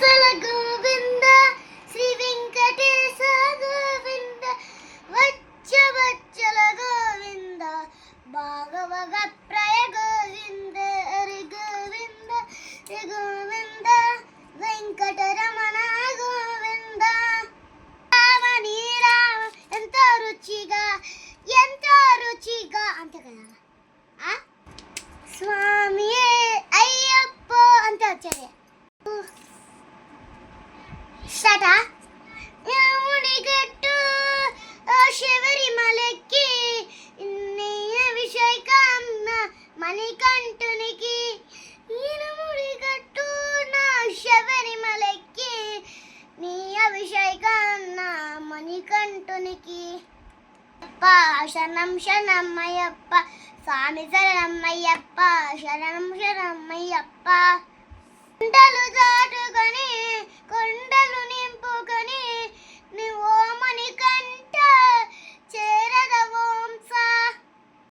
వెంకటేశ్వర గోవింద శ్రీ వెంకటేశ గోవింద వచ్చల గోవింద భాగవగ ప్రయ గోవింద హరి గోవింద హరి గోవింద వెంకటరమణ గోవింద రామని రామ ఎంతో రుచిగా అంతే కదా స్వామి అయ్యప్ప అంతే వచ్చేది సట ముడిగట్టు శబరిమలకి నీ అభిషేకం మణికంఠునికి ముడిగట్టు నా శబరిమలకి నీ అభిషేకం మణికంఠునికి శరణం శరణమయ్యప్ప స్వామి శరణమయ్యప్ప శరణం శరణమయ్యప్ప కొండలు దాటుగా